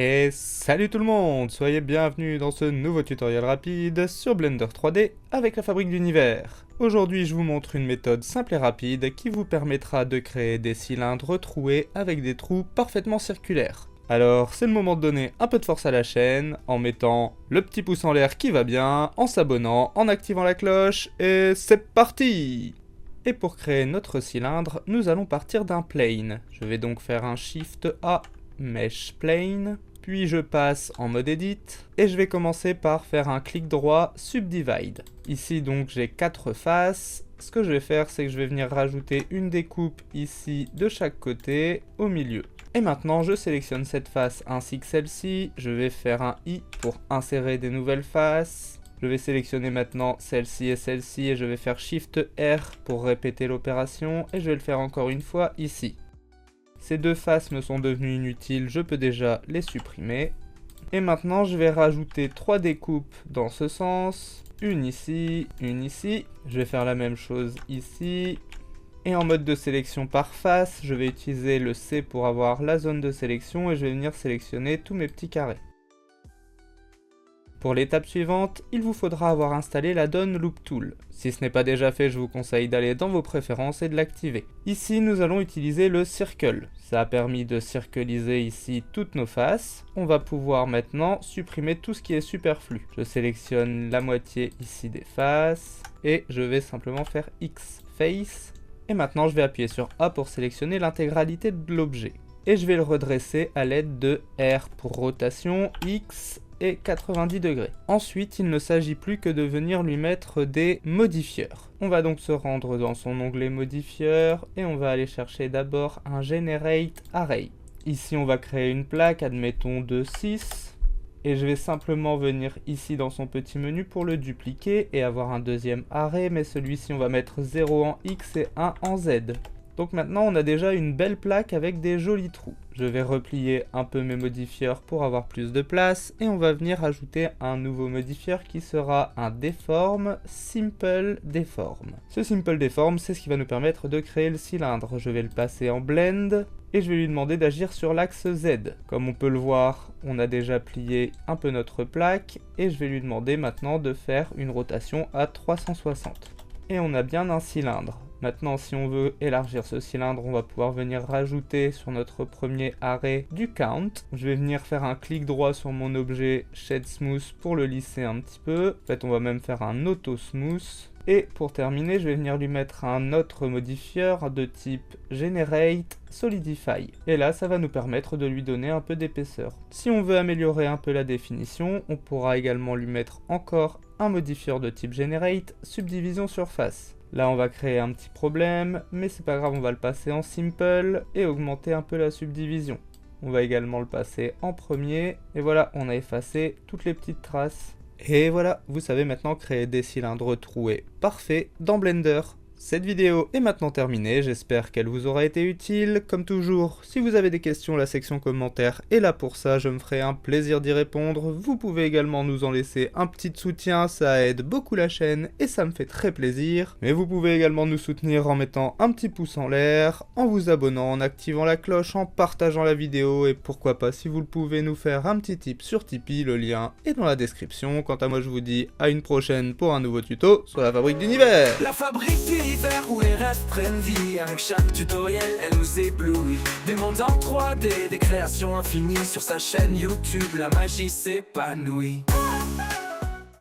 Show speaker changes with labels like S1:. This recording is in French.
S1: Et salut tout le monde, soyez bienvenus dans ce nouveau tutoriel rapide sur Blender 3D avec la fabrique d'univers. Aujourd'hui je vous montre une méthode simple et rapide qui vous permettra de créer des cylindres troués avec des trous parfaitement circulaires. Alors c'est le moment de donner un peu de force à la chaîne en mettant le petit pouce en l'air qui va bien, en s'abonnant, en activant la cloche et c'est parti! Et pour créer notre cylindre, nous allons partir d'un plane. Je vais donc faire un Shift A, Mesh Plane, puis je passe en mode Edit, et je vais commencer par faire un clic droit Subdivide. Ici donc j'ai 4 faces. Ce que je vais faire, c'est que je vais venir rajouter une découpe ici de chaque côté, au milieu. Et maintenant je sélectionne cette face ainsi que celle-ci, je vais faire un I pour insérer des nouvelles faces. Je vais sélectionner maintenant celle-ci et je vais faire Shift R pour répéter l'opération et je vais le faire encore une fois ici. Ces deux faces me sont devenues inutiles, je peux déjà les supprimer. Et maintenant je vais rajouter 3 découpes dans ce sens, une ici, une ici. Je vais faire la même chose ici. Et en mode de sélection par face, je vais utiliser le C pour avoir la zone de sélection et je vais venir sélectionner tous mes petits carrés. Pour l'étape suivante, il vous faudra avoir installé l'add-on Loop Tool. Si ce n'est pas déjà fait, je vous conseille d'aller dans vos préférences et de l'activer. Ici, nous allons utiliser le Circle. Ça a permis de circliser ici toutes nos faces. On va pouvoir maintenant supprimer tout ce qui est superflu. Je sélectionne la moitié ici des faces et je vais simplement faire X Face. Et maintenant, je vais appuyer sur A pour sélectionner l'intégralité de l'objet. Et je vais le redresser à l'aide de R pour rotation, X et 90 degrés. Ensuite, il ne s'agit plus que de venir lui mettre des modifieurs. On va donc se rendre dans son onglet modifieurs et on va aller chercher d'abord un Generate Array. Ici, on va créer une plaque, admettons de 6. Et je vais simplement venir ici dans son petit menu pour le dupliquer et avoir un deuxième array, mais celui-ci on va mettre 0 en X et 1 en Z. Donc maintenant on a déjà une belle plaque avec des jolis trous. Je vais replier un peu mes modifieurs pour avoir plus de place et on va venir ajouter un nouveau modifieur qui sera un Deform Simple Deform. Ce Simple Deform, c'est ce qui va nous permettre de créer le cylindre. Je vais le passer en Blend et je vais lui demander d'agir sur l'axe Z. Comme on peut le voir, on a déjà plié un peu notre plaque et je vais lui demander maintenant de faire une rotation à 360. Et on a bien un cylindre. Maintenant, si on veut élargir ce cylindre, on va pouvoir venir rajouter sur notre premier array du count. Je vais venir faire un clic droit sur mon objet Shade Smooth pour le lisser un petit peu. En fait, on va même faire un Auto Smooth. Et pour terminer, je vais venir lui mettre un autre modifieur de type Generate Solidify. Et là, ça va nous permettre de lui donner un peu d'épaisseur. Si on veut améliorer un peu la définition, on pourra également lui mettre encore un modifieur de type Generate Subdivision Surface. Là, on va créer un petit problème, mais c'est pas grave, on va le passer en Simple et augmenter un peu la subdivision. On va également le passer en premier, et voilà, on a effacé toutes les petites traces. Et voilà, vous savez maintenant créer des cylindres troués parfaits dans Blender. Cette vidéo est maintenant terminée, j'espère qu'elle vous aura été utile. Comme toujours, si vous avez des questions, la section commentaires est là pour ça, je me ferai un plaisir d'y répondre. Vous pouvez également nous en laisser un petit soutien, ça aide beaucoup la chaîne et ça me fait très plaisir. Mais vous pouvez également nous soutenir en mettant un petit pouce en l'air, en vous abonnant, en activant la cloche, en partageant la vidéo et pourquoi pas si vous le pouvez nous faire un petit tip sur Tipeee, le lien est dans la description. Quant à moi je vous dis à une prochaine pour un nouveau tuto sur la fabrique d'univers.
S2: La fabrique d'univers où les rêves prennent vie. Avec chaque tutoriel, elle nous éblouit. Des mondes en 3D, des créations infinies. Sur sa chaîne YouTube, la magie s'épanouit.